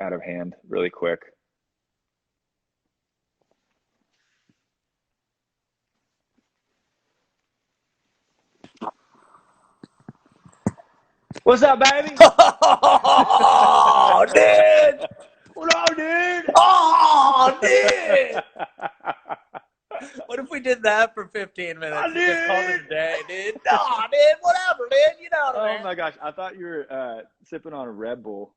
out of hand really quick. What's up, baby? Oh, dude! What up, dude? Oh, dude! What if we did that for 15 minutes Oh, and just called it dude! a day, dude? No, dude, whatever, dude. You know what I Oh mean? my gosh, I thought you were sipping on a Red Bull.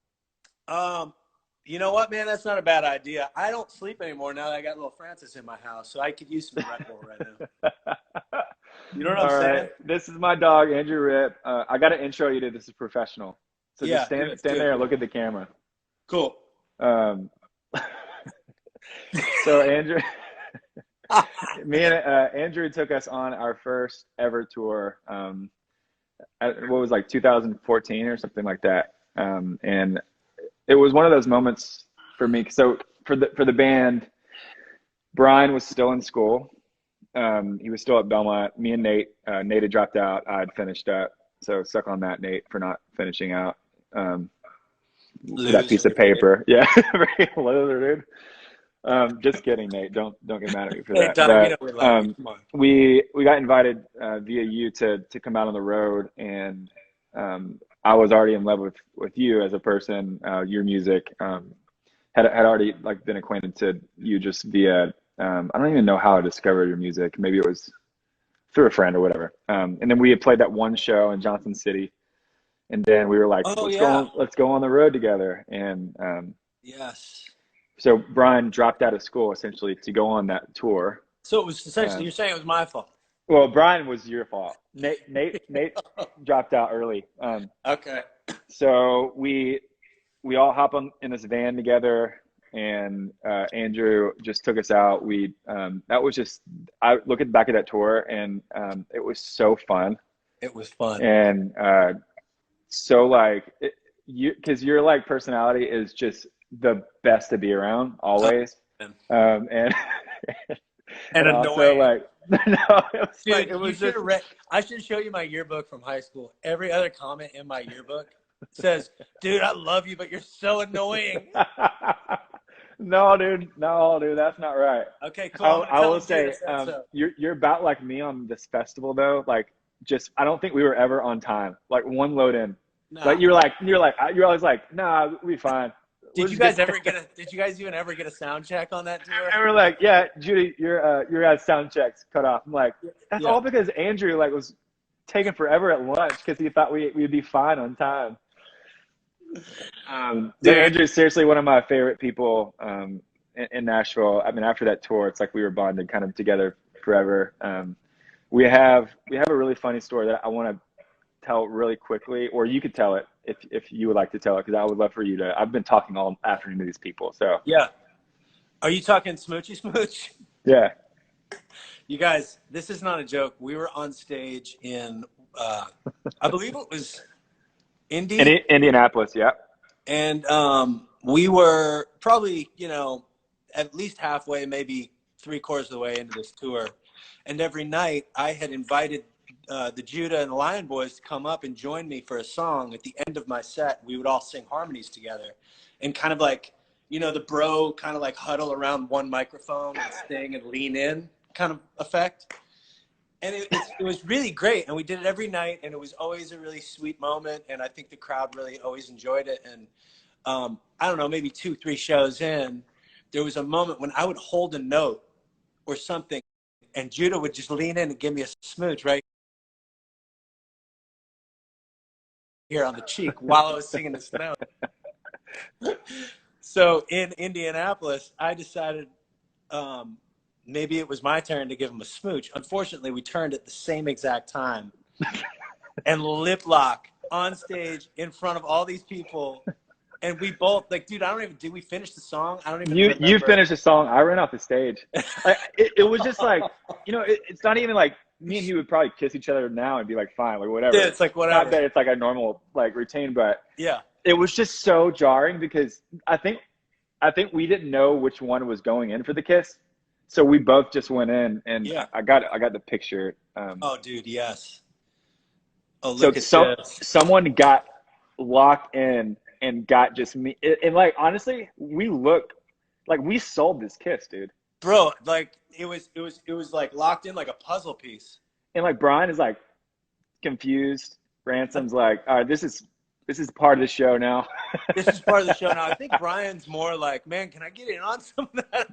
You know what, man? That's not a bad idea. I don't sleep anymore now that I got little Francis in my house, so I could use some Red Bull right now. You know what I'm All saying? right, this is my dog, Andrew Ripp. I got to intro you to this is professional. So just Yeah, stand do there it. and look at the camera. Cool. Um, so Andrew, me and Andrew took us on our first ever tour. What was like 2014 or something like that. And it was one of those moments for me. So for the band, Brian was still in school. He was still at Belmont. Me and Nate, Nate had dropped out. I had finished up. So suck on that, Nate, for not finishing out. That piece Loser. of paper. Yeah, very loser, dude. Just kidding, Nate. Don't get mad at me for Hey, that. Doug, you know we But love you. Come on. we got invited via you to come out on the road, and I was already in love with you as a person. Your music had already like been acquainted to you just via. I don't even know how I discovered your music. Maybe it was through a friend or whatever. And then we had played that one show in Johnson City, and then we were like, Oh, yeah. let's go on the road together. And Yes. so Brian dropped out of school essentially to go on that tour. So it was essentially, Um, you're saying it was my fault. well, Brian was your fault. Nate dropped out early. Okay. So we all hop on in this van together, and Andrew just took us out. That was just, I look at the back of that tour, and it was so fun. It was fun. And so like because your like personality is just the best to be around always. Man. And And also annoying. like no, it was Dude, like it you was should just have read. I should show you my yearbook from high school. Every other comment in my yearbook says, "Dude, I love you, but you're so annoying." no, dude, that's not right. Okay, cool. I'm gonna I tell will him Judah say, said so. you're about like me on this festival though. Like, just I don't think we were ever on time. Like one load in, like Nah. you're always like, nah, we'll be fine. We'll Did you just get guys ever there. get a? Did you guys even ever get a sound check on that tour? And we're like, yeah, Judy, your guys' sound checks cut off. I'm like, that's Yeah. all because Andrew like was taking forever at lunch because he thought we'd be fine on time. But Dude. Andrew's seriously one of my favorite people in Nashville. I mean, after that tour, it's like we were bonded kind of together forever. We have a really funny story that I want to tell really quickly, or you could tell it if you would like to tell it, because I would love for you to. I've been talking all afternoon to these people, so Yeah. Are you talking smoochy smooch? yeah. You guys, this is not a joke. We were on stage in, I believe it was Indy. Indianapolis, yeah. And we were probably, at least halfway, maybe 3/4 of the way into this tour. And every night I had invited the Judah and the Lion Boys to come up and join me for a song. At the end of my set, we would all sing harmonies together and kind of like, the bro kind of like huddle around one microphone and sing and lean in kind of effect. And it was really great. And we did it every night. And it was always a really sweet moment. And I think the crowd really always enjoyed it. And I don't know, maybe 2-3 shows in, there was a moment when I would hold a note or something, and Judah would just lean in and give me a smooch right here on the cheek while I was singing this note. So in Indianapolis, I decided maybe it was my turn to give him a smooch. Unfortunately, we turned at the same exact time and lip lock on stage in front of all these people. And we both dude, did we finish the song? I don't even remember. You finished the song. I ran off the stage. It was just like, it's not even like me and he would probably kiss each other now and be like, fine, like whatever. Yeah, it's like whatever. Not that it's like a normal like routine, but yeah, it was just so jarring because I think we didn't know which one was going in for the kiss, so we both just went in, and yeah. I got the picture. Oh, dude, yes. Oh, So look at this. someone got locked in and got just me. And like, honestly, we look like we sold this kiss, dude. Bro, like it was like locked in like a puzzle piece. And like Brian is like confused. Ransom's like, all right, this is part of the show now. This is part of the show now. I think Brian's more like, man, can I get in on some of that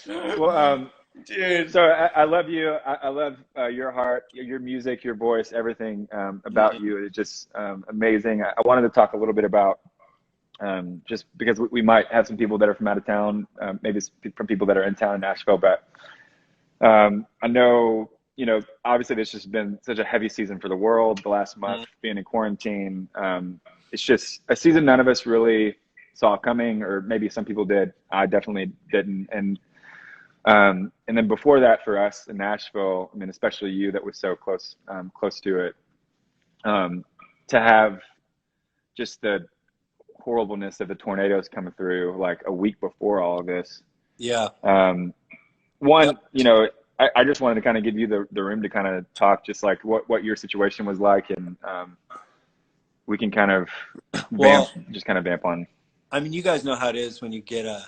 action? Well, Dude. so I love you. I love your heart, your music, your voice, everything about you. It's just amazing. I wanted to talk a little bit about just because we might have some people that are from out of town, maybe from people that are in town in Nashville, but I know, obviously this has been such a heavy season for the world the last month being in quarantine. It's just a season none of us really saw coming, or maybe some people did. I definitely didn't. And then before that for us in Nashville, I mean, especially you that was so close to it, to have just the horribleness of the tornadoes coming through like a week before all of this. Yeah. One, I just wanted to kind of give you the room to kind of talk just like what your situation was like, and we can kind of vamp on. I mean, you guys know how it is when you get a,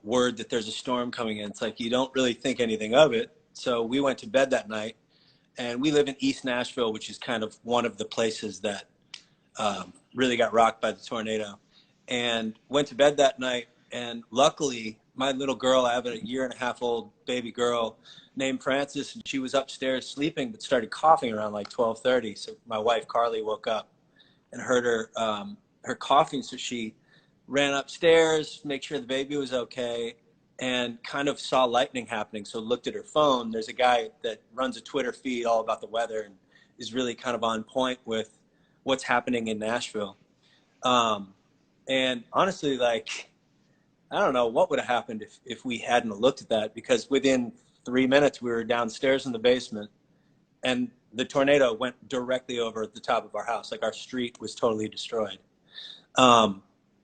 word that there's a storm coming in. It's like you don't really think anything of it. So we went to bed that night, and we live in East Nashville, which is kind of one of the places that really got rocked by the tornado. And went to bed that night, and luckily my little girl, I have a 1.5-year-old baby girl named Frances, and she was upstairs sleeping but started coughing around like 12:30. So my wife Carly woke up and heard her coughing, so she ran upstairs, make sure the baby was okay, and kind of saw lightning happening. So looked at her phone. There's a guy that runs a Twitter feed all about the weather and is really kind of on point with what's happening in Nashville. And honestly, like, I don't know what would have happened if we hadn't looked at that, because within 3 minutes we were downstairs in the basement and the tornado went directly over the top of our house. Like, our street was totally destroyed.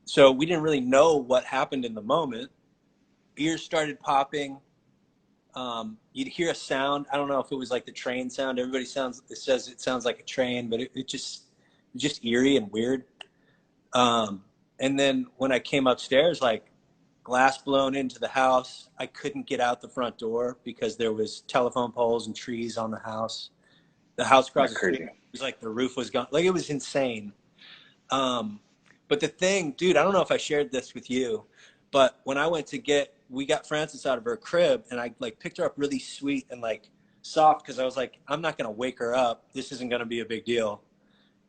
So we didn't really know what happened in the moment. Ears started popping. You'd hear a sound. I don't know if it was like the train sound. Everybody says it sounds like a train, but it just eerie and weird. And then when I came upstairs, like, glass blown into the house. I couldn't get out the front door because there was telephone poles and trees on the house. The house across the street, it was like the roof was gone. Like, it was insane. But the thing, dude, I don't know if I shared this with you, but when I went we got Frances out of her crib, and I like picked her up really sweet and like soft, because I was like, I'm not going to wake her up. This isn't going to be a big deal.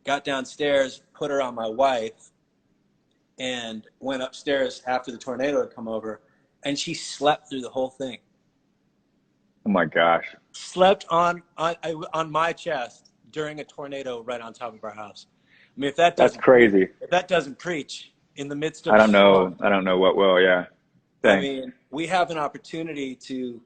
Got downstairs, put her on my wife, and went upstairs after the tornado had come over, and she slept through the whole thing. Oh my gosh. Slept on my chest during a tornado right on top of our house. I mean, That's crazy. If that doesn't preach in the midst of I don't know what will. Yeah. Dang. I mean, we have an opportunity to,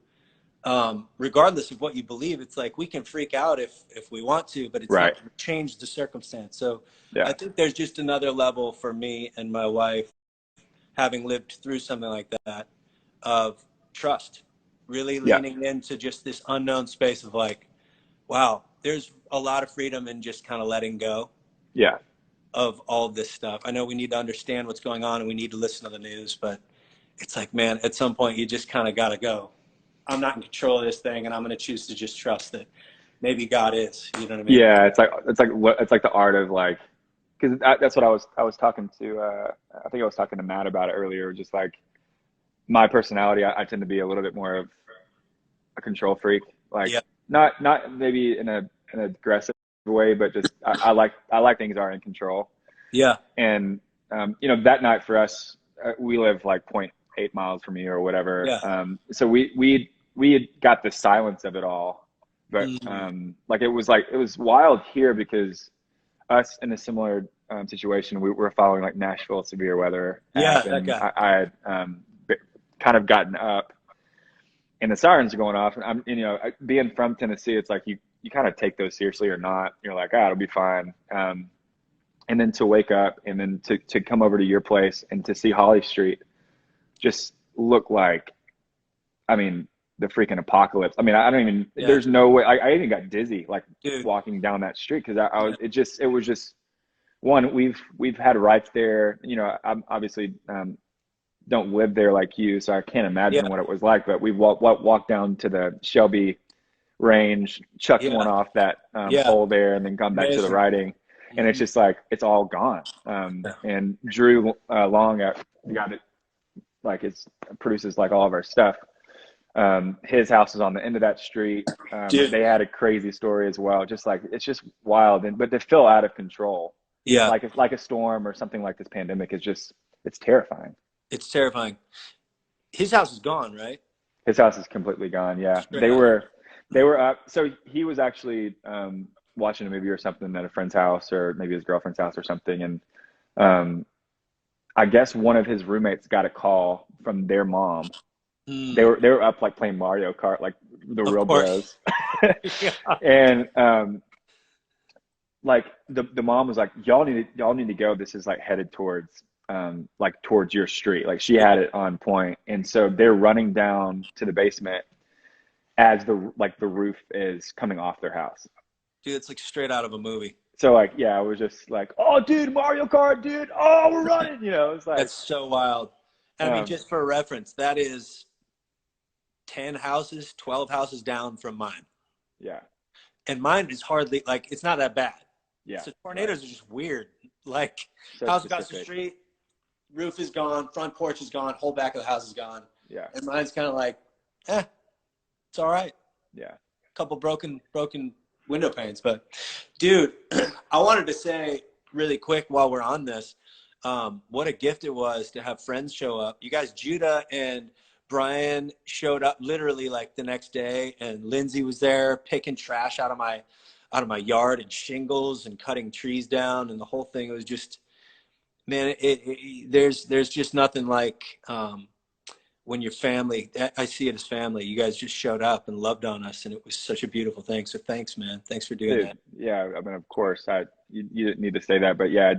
regardless of what you believe, it's like we can freak out if we want to, but it's not going to change the circumstance. So yeah. I think there's just another level for me and my wife, having lived through something like that, of trust, really leaning into just this unknown space of like, wow, there's a lot of freedom in just kind of letting go. Yeah. Of all of this stuff. I know we need to understand what's going on and we need to listen to the news, but it's like, man, at some point you just kind of got to go. I'm not in control of this thing, and I'm going to choose to just trust that maybe God is. You know what I mean? Yeah, it's like the art of like, because that's what I was talking to. I think I was talking to Matt about it earlier. Just like my personality, I tend to be a little bit more of a control freak. Like not maybe in an aggressive way, but just I like things are in control. Yeah. And that night for us, we live like 0.8 miles from you or whatever. Yeah. So we had got the silence of it all, but like it was wild here because us in a similar situation, we were following like Nashville severe weather. Yeah, and that guy. I had kind of gotten up, and the sirens are going off, and I'm being from Tennessee, it's like you kind of take those seriously or not. You're like, it'll be fine. And then to wake up and then to come over to your place and to see Holly Street just look like, I mean, the freaking apocalypse. I mean, I don't even, Yeah, there's no way. I even got dizzy like dude. walking down that street because I was, it was just one, we've had rights there. You know, I'm obviously don't live there like you, so I can't Yeah, imagine what it was like. But we walked down to the Shelby range, chucked one yeah, off that yeah. pole there, and then gone back to the Amazing. riding. And it's Hmm. just like it's all gone. Yeah. And Drew Long, the guy that like it's produces like all of our stuff. His house is on the end of that street. Dude. They had a crazy story as well. Just like it's just wild, and but to feel out of control, Yeah, like a storm or something like this pandemic is just it's terrifying. it's terrifying. His house is gone, right? His house is completely gone. Yeah, Straight up. they were up. So he was actually watching a movie or something at a friend's house, or maybe his girlfriend's house or something, and um, I guess one of his roommates got a call from their mom. Mm, They were up like playing Mario Kart, like the of real course. bros, Yeah. and like the mom was like, y'all need to go. This is like headed towards like towards your street. Like she Yeah. had it on point, and so they're running down to the basement as the roof is coming off their house. Dude, it's like straight out of a movie. So like yeah, I was just like, oh dude, Mario Kart, dude, oh we're running, you know, it's like That's so wild. And I mean, um just for reference, that is 10 houses, 12 houses down from mine. yeah, And mine is hardly like it's not that bad. yeah, So right, tornadoes are just weird. Like so house across the specific, street, roof is gone, front porch is gone, whole back of the house is gone. yeah, And mine's kind of like, it's all right. yeah, A couple broken window panes, but dude, I wanted to say really quick while we're on this, what a gift it was to have friends show up. You guys, Judah and Brian showed up literally like the next day, and Lindsay was there picking trash out of my yard and shingles and cutting trees down and the whole thing. It was just, man, there's just nothing like when your family, I see it as family. You guys just showed up and loved on us, and it was such a beautiful thing. So thanks, man. Thanks for doing dude, that. yeah. I mean, of course, you didn't need to say that, but yeah,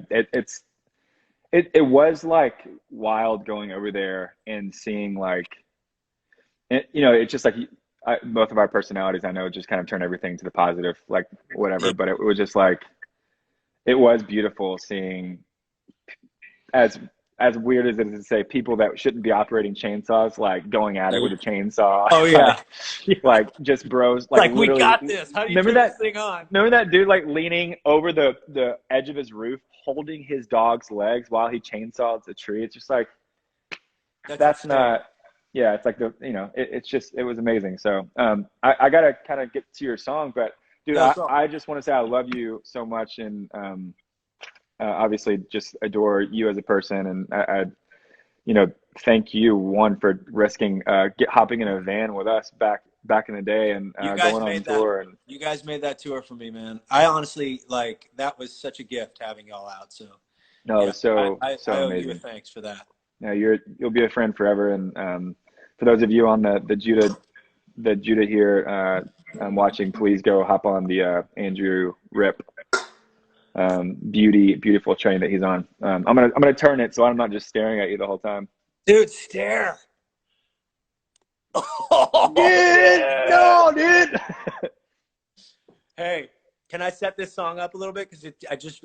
it was like wild going over there and seeing like you know, it's just like both of our personalities, I know, just kind of turn everything to the positive, like whatever. Yeah, But it was just like it was beautiful seeing as as weird as it is to say, people that shouldn't be operating chainsaws like going at it yeah. with a chainsaw, Oh yeah. like just bros, like Like we literally. got this. How do you Remember turn this that? thing on? Remember that dude like leaning over the edge of his roof, holding his dog's legs while he chainsaws a tree. It's just like That's that's insane. not yeah, it's like the you know it's just it was amazing. So I gotta kind of get to your song, but dude, No, so I just want to say I love you so much, and obviously just adore you as a person, and I you know thank you one for risking hopping in a van with us back in the day, and you guys going on made that. tour. And You guys made that tour for me, man. I honestly like that was such a gift having y'all out. So no, it yeah, was I, so I, so I owe you a amazing. thanks for that. No, you'll be a friend forever, and for those of you on the Judah here watching, please go hop on the Andrew Rip beautiful train that he's on. I'm gonna turn it so I'm not just staring at you the whole time. Dude, stare. Oh, Dude, yeah. no, dude. Hey, can I set this song up a little bit? Because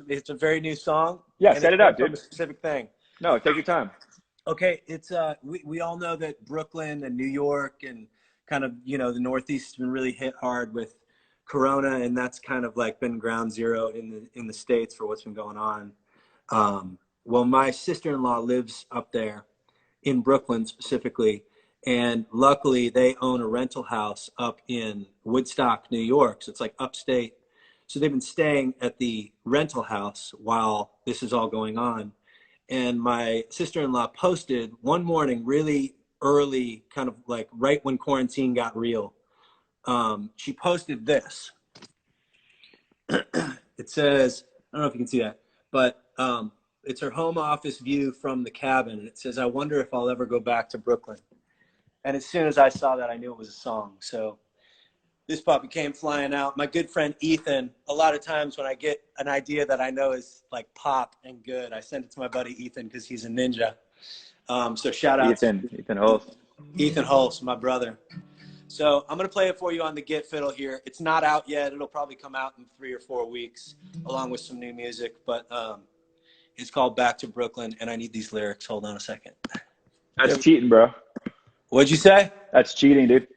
it's a very new song Yeah, and set it's it up, based on a dude. specific thing. No, take your time. Okay, it's we all know that Brooklyn and New York and kind of, the Northeast has been really hit hard with Corona, and that's kind of like been ground zero in the States for what's been going on. Well, my sister-in-law lives up there in Brooklyn specifically, and luckily they own a rental house up in Woodstock, New York. So it's like upstate. So they've been staying at the rental house while this is all going on. And my sister-in-law posted one morning really early, kind of like right when quarantine got real. She posted this. It says, I don't know if you can see that, but it's her home office view from the cabin. And it says, I wonder if I'll ever go back to Brooklyn. And as soon as I saw that, I knew it was a song. So this puppy came flying out. My good friend Ethan, a lot of times when I get an idea that I know is like pop and good, I send it to my buddy Ethan because he's a ninja. So shout out Ethan to Hulse. Ethan Hulse, my brother. So I'm going to play it for you on the Git Fiddle here. It's not out yet. It'll probably come out in 3 or 4 weeks along with some new music. But it's called Back to Brooklyn, and I need these lyrics. Hold on a second. That's cheating, bro. What'd you say? That's cheating, dude.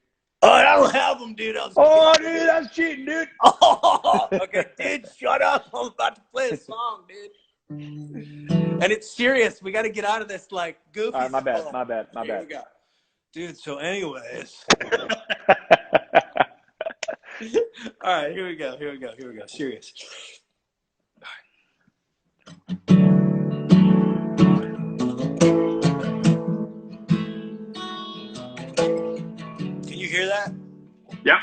Oh, I don't have them, dude. Oh, dude, that's cheating, dude. Oh, okay, dude, shut up. I'm about to play a song, dude. And it's serious. We got to get out of this, like, goofy All right, my bad, stuff. my bad. Here we go. Dude, so anyways. All right, here we go. Serious. Can you hear that? Yeah.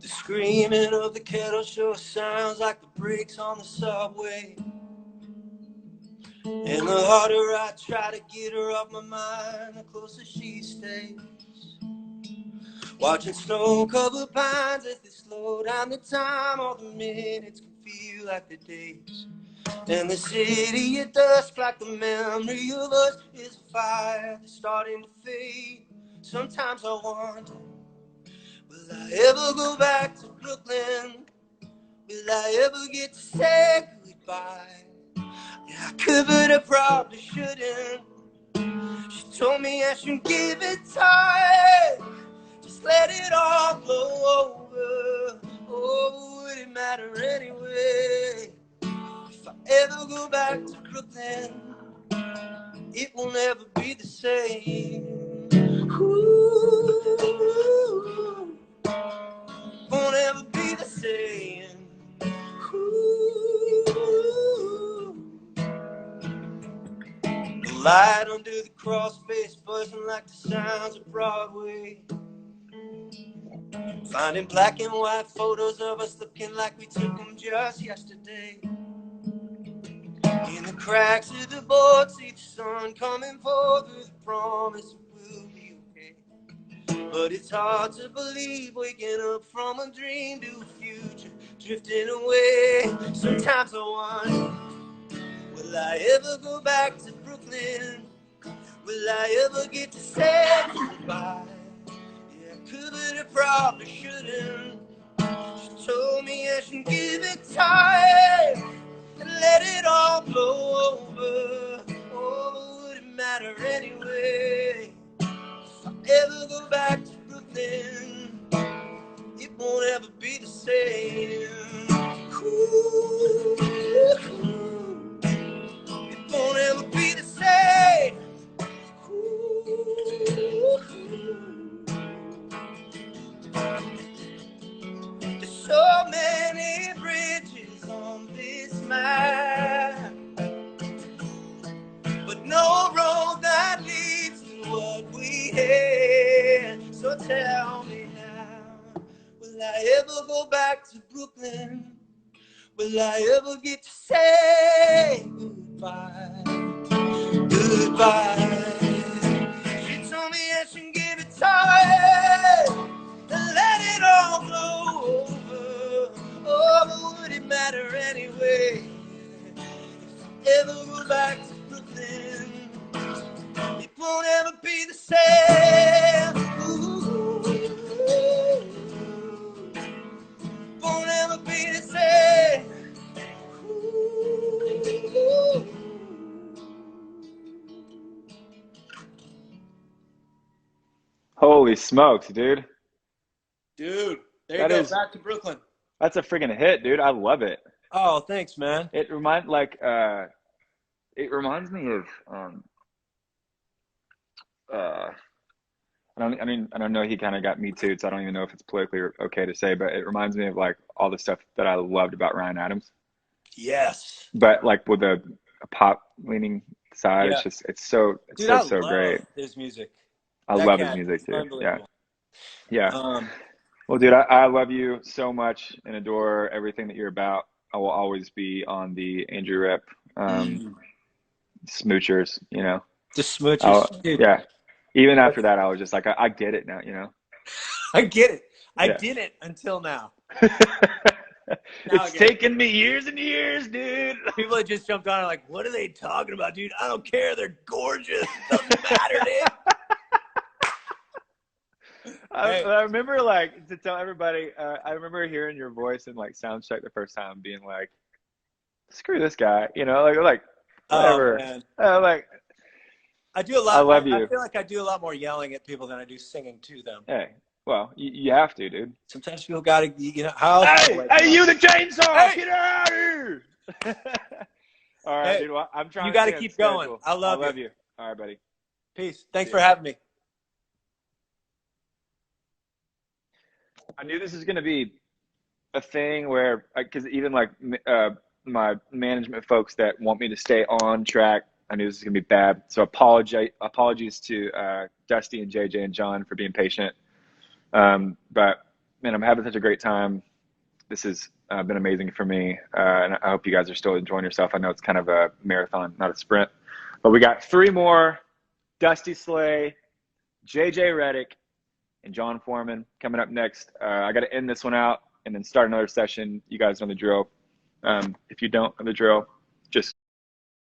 The screaming of the kettle sure sounds like the brakes on the subway. And the harder I try to get her off my mind, the closer she stays. Watching snow-covered pines as they slow down the time, all the minutes can feel like the days. And the city at dusk, like the memory of us, is a fire that's starting to fade. Sometimes I wonder, will I ever go back to Brooklyn? Will I ever get to say goodbye? Yeah, I could, but I probably shouldn't. She told me I shouldn't give it time. Just let it all blow over. Oh, would it matter anyway? If I ever go back to Brooklyn, it will never be the same. Ooh, won't ever be the same. Ooh, the light under the crossface buzzing like the sounds of Broadway. Finding black and white photos of us looking like we took them just yesterday. In the cracks of the board, see the sun coming forth with a promise it will be okay. But it's hard to believe waking up from a dream to a future drifting away. Sometimes I wonder, will I ever go back to Brooklyn? Will I ever get to say goodbye? Yeah, I could, but I probably shouldn't. She told me I should give it time and let it all blow over. Oh, would it matter anyway? If I ever go back to Brooklyn, it won't ever be the same. Ooh, it won't ever be the same. Ooh, there's so many bridges on this map, but no road that leads to what we had. So tell me now, will I ever go back to Brooklyn? Will I ever get to say goodbye? Goodbye. She told me I should give it time and let it all blow over. Oh, but would it matter anyway? If I ever go back to Brooklyn, it won't ever be the same. Ooh, won't ever be the same. Ooh. Holy smokes, dude. Dude, there you That go. is, Back to Brooklyn. that's a friggin' hit, dude. I love it. Oh, thanks, man. It reminds me of uh I don't know, he kind of got me too, so I don't even know if it's politically okay to say, but it reminds me of like all the stuff that I loved about Ryan Adams. Yes. But like with a pop leaning side, Yeah. it's so Dude, I so love great. his music. I That love his cat music is too. Yeah. unbelievable. Yeah. Well, dude, I love you so much and adore everything that you're about. I will always be on the Andrew Rip smoochers, you know. The smoochers. Dude, Yeah. Even after that, I was just like, I get it now, you know. I get it. I Yeah. didn't until now. Now I It's get it. taken me years and years, dude. People that just jumped on are like, what are they talking about, dude? I don't care. They're gorgeous. It doesn't matter, dude. Hey, I remember like to tell everybody. I remember hearing your voice in like sound check the first time, being like, "Screw this guy," like oh whatever. man, Like I do a I lot. love I you. feel like I do a lot more yelling at people than I do singing to them. Hey, well, you have to, dude. Sometimes people got to, how else do you Hey, wake them hey, up? you the chainsaw, Hey, get out of here! All right, hey, dude. Well, I'm you trying to got to stay on keep going. schedule. I I love you. love you. All right, buddy. Peace. Thanks See for ya. having me. I knew this was going to be a thing where, because even like my management folks that want me to stay on track, I knew this was going to be bad. So apologies to Dusty and JJ and John for being patient. But man, I'm having such a great time. This has been amazing for me, and I hope you guys are still enjoying yourself. I know it's kind of a marathon, not a sprint, but we got 3 more: Dusty Slay, JJ Reddick, and John Foreman coming up next. I got to end this one out and then start another session. You guys know the drill. If you don't know the drill, just